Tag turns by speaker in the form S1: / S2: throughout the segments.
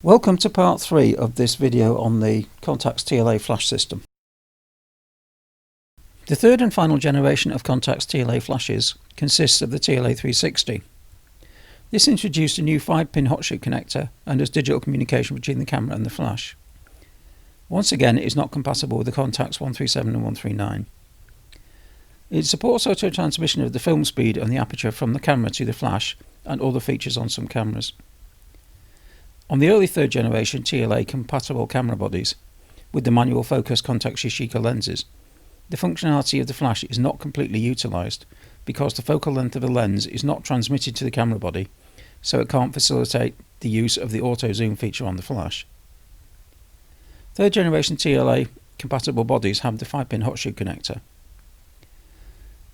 S1: Welcome to part 3 of this video on the Contax TLA flash system. The third and final generation of Contax TLA flashes consists of the TLA 360. This introduced a new 5-pin hot shoe connector and has digital communication between the camera and the flash. Once again, it is not compatible with the Contax 137 and 139. It supports auto transmission of the film speed and the aperture from the camera to the flash and other features on some cameras. On the early third generation TLA compatible camera bodies, with the manual focus Contax Yashica lenses, the functionality of the flash is not completely utilised because the focal length of the lens is not transmitted to the camera body, so it can't facilitate the use of the auto zoom feature on the flash. Third generation TLA compatible bodies have the 5-pin hot shoe connector.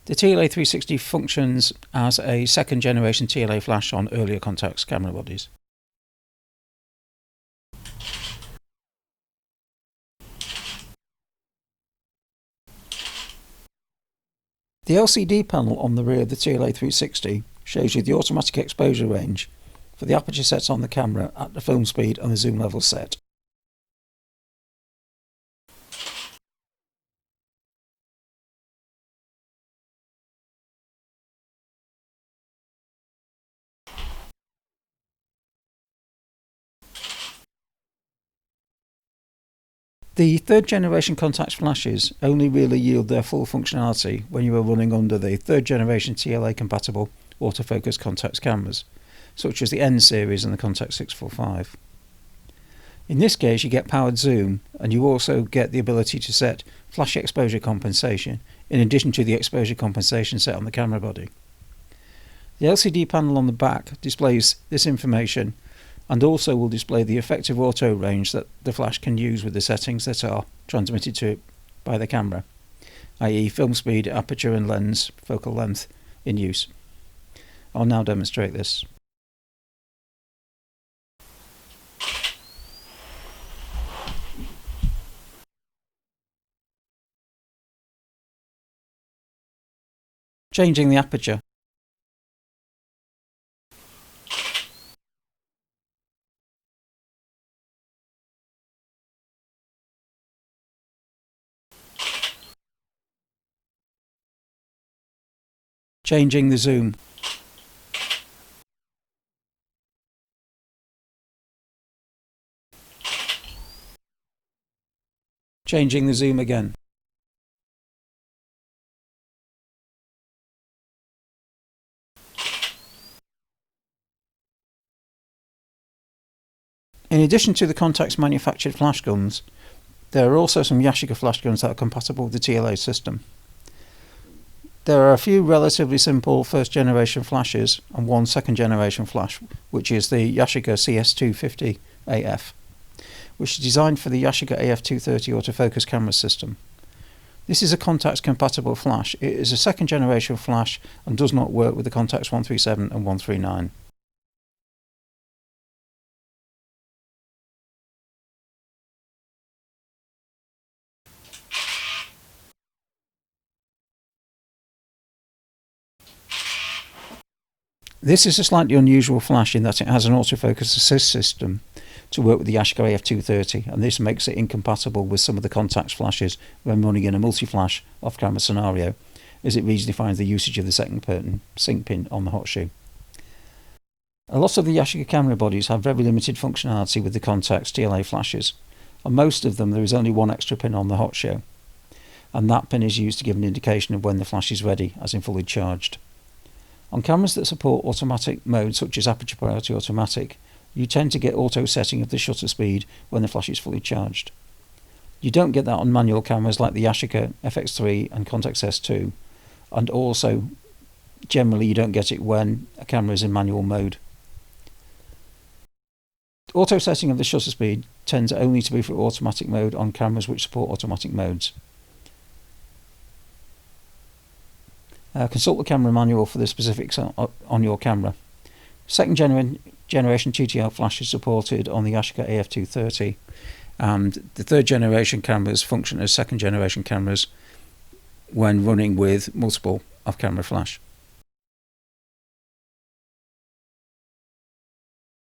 S1: The TLA 360 functions as a second generation TLA flash on earlier Contax camera bodies. The LCD panel on the rear of the TLA 360 shows you the automatic exposure range for the aperture set on the camera at the film speed and the zoom level set. The third generation Contax flashes only really yield their full functionality when you are running under the third generation TLA compatible autofocus Contax cameras, such as the N series and the Contax 645. In this case you get powered zoom, and you also get the ability to set flash exposure compensation in addition to the exposure compensation set on the camera body. The LCD panel on the back displays this information and also will display the effective auto range that the flash can use with the settings that are transmitted to it by the camera, i.e. film speed, aperture and lens focal length in use. I'll now demonstrate this. Changing the aperture. Changing the zoom. Changing the zoom again. In addition to the Contax manufactured flash guns, there are also some Yashica flash guns that are compatible with the TLA system. There are a few relatively simple first generation flashes and one second generation flash, which is the Yashica CS250 AF, which is designed for the Yashica AF230 autofocus camera system. This is a Contax compatible flash. It is a second generation flash and does not work with the Contax 137 and 139. This is a slightly unusual flash in that it has an autofocus assist system to work with the Yashica AF230, and this makes it incompatible with some of the Contax flashes when running in a multi-flash off-camera scenario, as it redefines the usage of the second sync pin on the hot shoe. A lot of the Yashica camera bodies have very limited functionality with the Contax TLA flashes. On most of them there is only one extra pin on the hot shoe, and that pin is used to give an indication of when the flash is ready, as in fully charged. On cameras that support automatic mode such as aperture priority automatic, you tend to get auto setting of the shutter speed when the flash is fully charged. You don't get that on manual cameras like the Yashica FX3 and Contax S2, and also generally you don't get it when a camera is in manual mode. Auto setting of the shutter speed tends only to be for automatic mode on cameras which support automatic modes. Consult the camera manual for the specifics on your camera. Second generation TTL flash is supported on the Yashica AF230, and the third generation cameras function as second generation cameras when running with multiple off-camera flash.